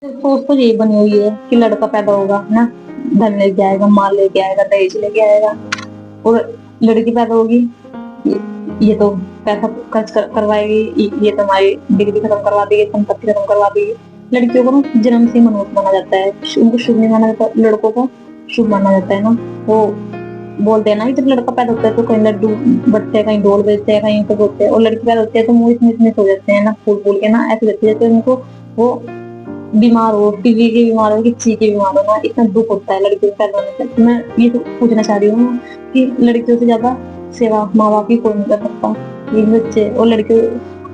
सोच तो यही बनी हुई है कि लड़का पैदा होगा ना, धन लेके आएगा, माल लेके आएगा, दहेज लेके आएगा। और लड़की पैदा होगी, ये तो पैसा खर्च करवाएगी, ये तो हमारी डिग्री खत्म करवा देगी, संपत्ति खत्म करवा देगी। लड़कियों को ना जन्म से ही मनोहर माना जाता है, उनको शुभ नहीं माना जाता, लड़कों को शुभ माना जाता है ना। वो बोलते हैं ना कि जब लड़का पैदा होता है तो कहीं लड्डू बटते हैं, कहीं ढोल बजते हैं, कहीं पे बोलते हैं, और लड़की पैदा होती है तो मुंह इतने इतने हो जाते हैं ना, फूल फूल के ना ऐसे लगते जैसे उनको वो बीमार हो, टीवी के बीमार हो, किसी के बीमार हो ना, इतना दुख होता है लड़कियों को पैदा होने से। तो मैं ये तो पूछना चाह रही हूँ कि लड़कियों से ज्यादा सेवा माँ बाप की कोई नहीं कर सकता। ये बच्चे और लड़कियों,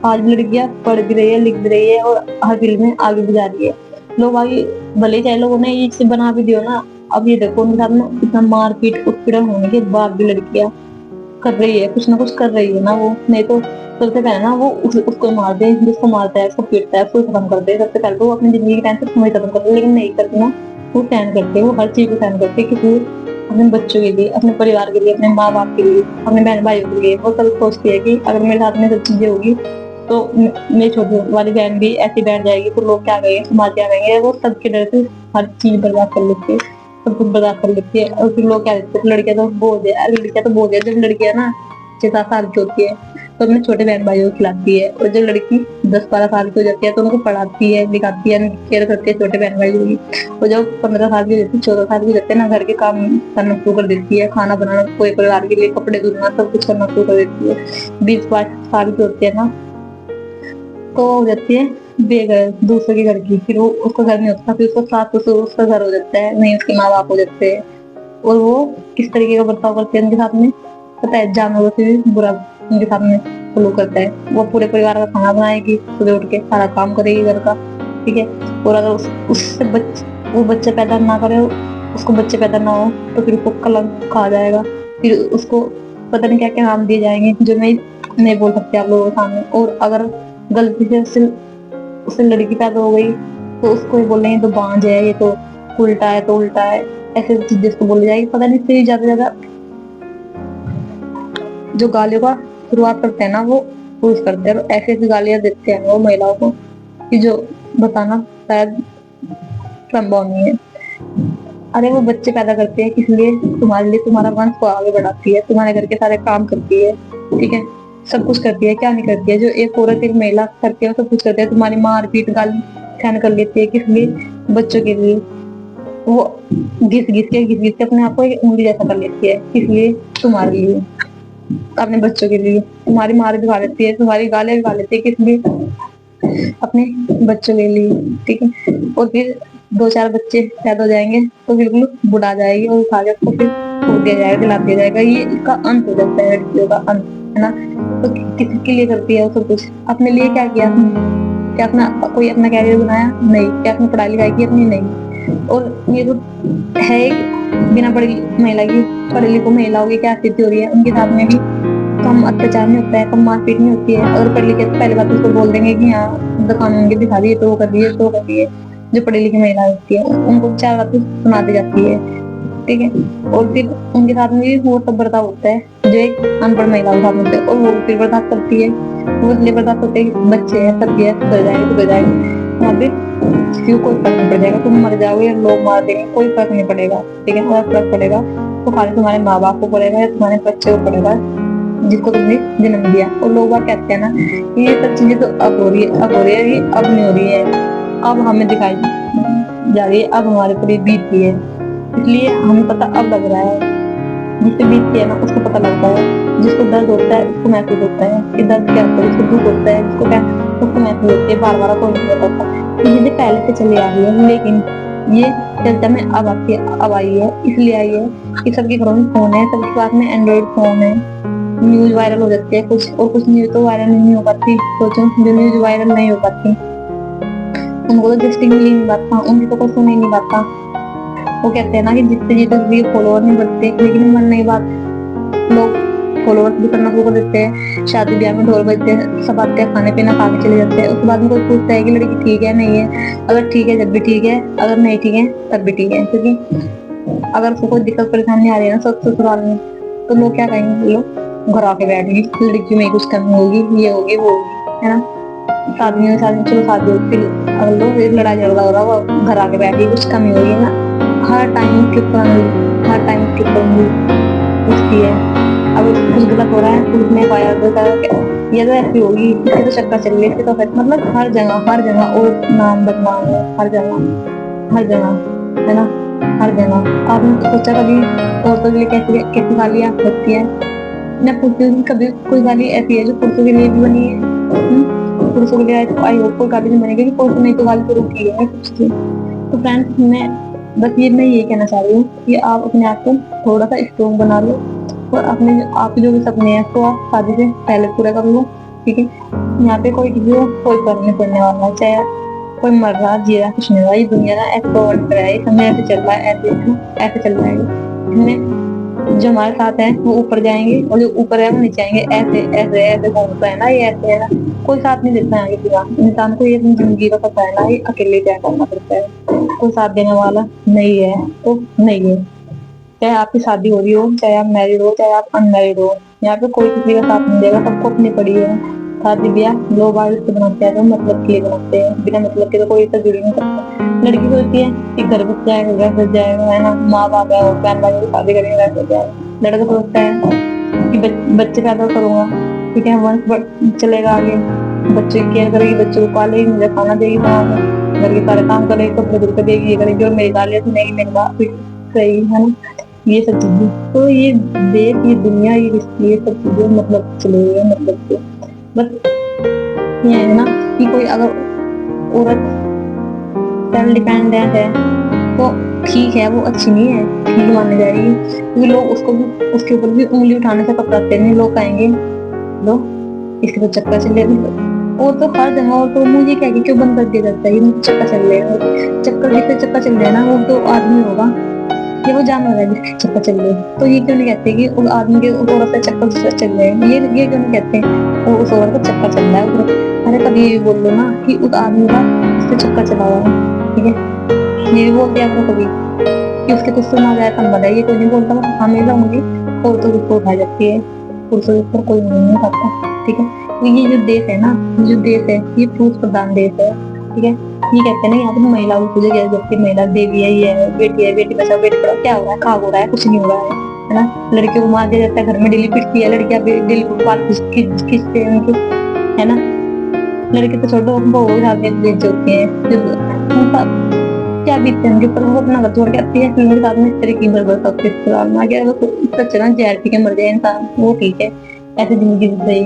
आज भी लड़कियां पढ़ भी रही है, लिख भी रही है और हर फील्ड में आगे भी जा रही है। लोग आगे भले चाहे लोगों ने ये चीज बना भी दियो ना, अब ये देखो उनके साथ में इतना मारपीट उत्पीड़न होने के बाद भी लड़कियां कर रही है, कुछ ना कुछ कर रही है ना वो। नहीं तो सबसे पहले ना वो उसको मार दे, जिसको मारता है, उसको पीटता है, उसको खत्म कर दे। सबसे पहले तो वो अपनी जिंदगी की टेंशन तुम्हें खत्म कर दे, लेकिन नहीं करती ना। वो सहन करते, वो हर चीज को सहन करते, किसी अपने बच्चों के लिए, अपने परिवार के लिए, अपने माँ बाप के लिए, अपने बहन भाइयों के लिए। वो सब सोचती है कि अगर मेरे साथ में सब चीजें होगी तो मेरी छोटी वाली बहन भी ऐसी बैठ जाएगी तो लोग क्या कहेंगे, समाज क्या कहेंगे। वो सबके डर से हर चीज बर्बाद कर लेती है, सब कुछ बर्बाद कर लेती है। और फिर लोग क्या कहते हैं, लड़कियां तो बोझ है, लड़कियां तो बोझ है। जब लड़कियां ना 6-7 साल की होती है तो अपने छोटे बहन भाइयों को खिलाती है, और जब लड़की 10-12 साल की हो जाती है तो उनको पढ़ाती है, लिखाती है, केयर करती है छोटे बहन भाइयों की। और जब 15 साल की होती है, 14 साल की होती है ना, घर के काम करना शुरू कर देती है, खाना बनाना, कोई परिवार के लिए कपड़े धुलना, सब कुछ करना शुरू कर देती है। 20-22 साल की होती है ना तो हो जाती है बेघर, दूसरे के घर की। फिर वो उसका घर नहीं होता, फिर उसका सास ससुर उसका घर हो जाता है, नहीं उसके माँ बाप हो जाते हैं। और वो किस तरीके का बर्ताव करते हैं उनके साथ में, पता है, जानवरों से भी बुरा उनके साथ में सलूक करता है। वो पूरे परिवार का खाना बनाएगी, सुबह उठ के सारा काम करेगी घर का, ठीक है। और अगर उससे वो बच्चे पैदा ना करे, उसको बच्चे पैदा ना हो तो फिर उसको कलंक कहा जाएगा। फिर उसको पता नहीं क्या क्या नाम दिए जाएंगे जो मैं नहीं बोल सकती आप लोगों के सामने। और अगर गलती से उससे लड़की पैदा हो गई तो उसको ये बोलेंगे तो बांझ है, ये तो उल्टा है, तो उल्टा है, ऐसे चीजें उसको बोली जाएगी। पता नहीं, इससे ज्यादा ज्यादा जो गालियों का शुरुआत करते हैं ना वो पुरुष करते हैं, और ऐसी ऐसी गालियां देते हैं वो महिलाओं को कि जो बताना शायद संभव नहीं है। अरे वो बच्चे पैदा करते हैं किस लिए? तुम्हारे लिए, तुम्हारा वंश को आगे बढ़ाती है, तुम्हारे घर के सारे काम करती है, ठीक है, सब कुछ करती है। क्या नहीं करती है जो एक औरत एक महिला करती है, सब कुछ करती है। तुम्हारी मारपीट गाली सहन कर लेती है किस लिए? बच्चों के लिए। वो घिस घिस के अपने आप को एक उंगली जैसा कर लेती है, किस लिए? तुम्हारे लिए, अपने बच्चों के लिए। तुम्हारी मार भी खा लेती है, तुम्हारी गालियां भी खा लेती है, किस लिए? अपने बच्चों के लिए, ठीक है। और फिर 2-4 बच्चे पैदा हो जाएंगे तो बिल्कुल बुढ़ा जाएगी, और उठा के उसको फिर छोड़ दिया जाएगा, खिला दिया जाएगा। ये इसका अंत हो जाता है, लड़कियों का अंत, है ना। तो किसके लिए करती है वो सब कुछ? अपने लिए क्या किया आपने? क्या अपना कोई अपना कैरियर बनाया? नहीं। क्या आपने पढ़ाई लिखाई की अपनी? नहीं। और ये तो है बिना पढ़ी महिला की, पढ़ी लिखी महिलाओं की क्या स्थिति हो रही है, उनके साथ में भी कम अत्याचार नहीं होता है, कम मारपीट नहीं होती है। अगर पढ़ लिखे तो पहले बात उसको बोल देंगे कि हाँ कानून की दिखा दी, तो वो कर दिए, तो कर दिए। जो पढ़ी लिखी महिला होती है उनको 4 बातें सुना दी जाती है, ठीक है। और फिर उनके साथ में भी वो सब बर्ताव होता है जो एक अनपढ़ महिला के साथ होता है, और वो फिर बर्दाश्त करती है। वो इसलिए बर्दाश्त होते हैं, बच्चे हैं, सब है, सुधर जाएंगे, सुधर जाएंगे। वहाँ पे क्यों कोई फर्क नहीं पड़ेगा, तुम मर जाओगे, लोग मार देंगे, कोई फर्क नहीं पड़ेगा, ठीक है। अगर फर्क पड़ेगा तो खाली तुम्हारे माँ बाप को पड़ेगा या तुम्हारे बच्चे को पड़ेगा जिसको तुमने जन्म दिया। और लोग बात कहते हैं ना कि ये सब चीजें तो अब हो रही है, अब हो रही है, ये अब नहीं हो रही है, अब हमें दिखाई जा रही है, अब हमारे पर बीत रही है, इसलिए हमें पता अब लग रहा है। जिससे बीतती है ना उसको पता लगता है, जिसको दर्द होता है उसको महसूस होता है कि दर्द क्या होता है, जिसको दुख होता है, जिसको क्या, उसको महसूस होती है। बार बार कोई नहीं बताता। ये चीजें पहले से चली आ रही है, लेकिन ये चर्चा में अब आई है, इसलिए आई है कि सबके घरों में फोन है, सबके पास में एंड्रॉइड फोन है। न्यूज वायरल हो जाती है कुछ, और कुछ न्यूज तो वायरल नहीं हो पाती। सोचो जो न्यूज वायरल नहीं हो पाती उनको तो जस्टिस मिल ही नहीं पाता, उनकी तो कोई सुन ही नहीं पाता। वो कहते हैं ना कि जितने जितने फॉलोअर नहीं बढ़ते, लेकिन मन नहीं बात, लोग फॉलोअर्स भी करना शुरू कर देते हैं। शादी ब्याह में ढोल बजते हैं, सब आते हैं, खाने पीना खा के चले जाते हैं। उसके बाद में कोई पूछता है कि लड़की ठीक है नहीं है? अगर ठीक है जब भी ठीक है, अगर नहीं ठीक है तब भी ठीक है, क्योंकि अगर उसको कोई दिक्कत परेशानी आ रही है ना ससुराल में, तो लोग क्या कहेंगे, लोग घर आके बैठ गई, लड़की में कुछ कमी होगी, ये होगी, वो होगी, है ना। शादी में चलो शादी होती अगर लोग लड़ाई झगड़ा हो रहा वो घर आके बैठी कुछ कमी हो रही है ना, हर टाइम के ऊपर हर टाइम के ऊपर उठती है। अब कुछ गलत हो रहा है पुलिस ने फायर देता है ये तो ऐसी होगी, इसके तो चक्कर चल रही है, इसके तो मतलब हर जगह और नाम बदनाम है, हर जगह है ना, हर जगह। आपने तो सोचा कभी औरतों के लिए कैसी कैसी गालियाँ होती है? मैं पूछती हूँ कि कभी कोई गाली ऐसी है जो पुरुषों के लिए भी बनी है? पुरुषों के लिए आई होप कोई गाली नहीं बनेगी कि पुरुषों ने तो गाली जरूर की है कुछ की। तो फ्रेंड्स मैं यही कहना चाह रही हूँ कि आप अपने आप को थोड़ा सा स्ट्रोंग बना लो और अपने आपके जो भी सपने हैं तो आप शादी से पहले पूरा कर लो, ठीक है। यहाँ पे कोई किसी को कोई फर्क नहीं पड़ने वाला है, चाहे कोई मर रहा जी रहा कुछ नहीं हो रहा, ये दुनिया ना ऐसे कर रहा है, समय ऐसे चल रहा है, ऐसे चल रहा है इसमें। जो हमारे साथ है वो ऊपर जाएंगे और जो ऊपर है वो नीचे आएंगे, ऐसे ऐसे ऐसे होता है ना, ये ऐसे है ना, कोई साथ नहीं देता है किसी का। इंसान को ये अपनी जिंदगी का पता है ना, ये अकेले तय करना पड़ता है, कोई साथ देने वाला नहीं है तो नहीं है। चाहे आपकी शादी हो रही हो, चाहे आप मैरिड हो, चाहे आप अनमैरिड हो, यहाँ पे कोई किसी का साथ नहीं देगा, सबको अपनी पड़ी है। शादी ब्याह लोग बाहर से बनाते हैं तो मतलब के लिए बनाते हैं, बिना मतलब के तो कोई इससे जुड़ नहीं सकता। लड़की सोचती है कि घर बस जाएगा घर बस जाएगा है ना, माँ बाप है और बहन भाई की शादी करेंगे वैसे हो जाएगा। लड़का सोचता है कि बच्चे पैदा करूंगा, ठीक है, वंश चलेगा आगे, बच्चे की केयर करेगी, बच्चे को पालेगी, मुझे खाना देगी, घर के सारे काम करेगी, कपड़े धुल के देगी, ये करेगी और मेरी गालियाँ सुनेगी, मेरे बाप सही है ना, ये सब चीजें। तो ये देश ये दुनिया ये सब चीजें मतलब चले हुए हैं, मतलब से बस ये है ना कि कोई अगर औरत सेल्फ डिपेंडेंट है तो ठीक है, वो अच्छी नहीं है, ठीक मानी जाएगी, क्योंकि लोग उसको भी उसके ऊपर भी उंगली उठाने से कतराते नहीं, लोग कहेंगे लो इसके तो चक्कर चल रहे। वो तो हर जगह, और तो मुझे क्या कि क्यों बंद कर दिया जाता है, ये चक्कर चल रहे हैं, चक्कर जिससे चक्कर चल रहा है ना वो तो आदमी होगा या वो जानवर है जिसके चक्कर चल रहे हैं, तो ये क्यों नहीं कहते कि उस आदमी के उस औरत से चक्कर चल रहे हैं, ये क्यों नहीं कहते वो उस औरत का चक्कर चल रहा है। अरे कभी ये भी बोल लो ना कि उस आदमी का उससे चक्कर चला हुआ है, ठीक है, ये भी बोल दिया करो कभी कि उसके कुछ सुना जाए संबंध है, ये कोई नहीं बोलता, हमेशा उंगली औरतों के ऊपर उठाई जाती है, पुरुषों के ऊपर कोई नहीं उठाता, ठीक है। तो ये जो देश है ना, ये जो देश है ये पुरुष प्रधान देश है, ठीक है। ये कहते हैं ना यहाँ पे महिलाओं की पूजा की जाती है, महिला देवी है, ये है बेटी बचाओ बेटी पढ़ाओ, क्या हो रहा है, खा हो रहा है, कुछ नहीं हो रहा है ना। लड़कियों को मार दिया जाता है, घर में डेली पिटती है लड़कियां, डेली बाल खींचते हैं उनकी, है ना। लड़के तो छोड़ो वो बेच होते हैं जब क्या बीतते हैं उनके ऊपर, वो अपना घर छोड़ के आती है फिल्म के साथ में इस तरह की बर्बाद सबके इस्तेमाल में आ गया, वो तो चना जहर पी के मर जाए इंसान वो ठीक है, ऐसे जिंदगी जी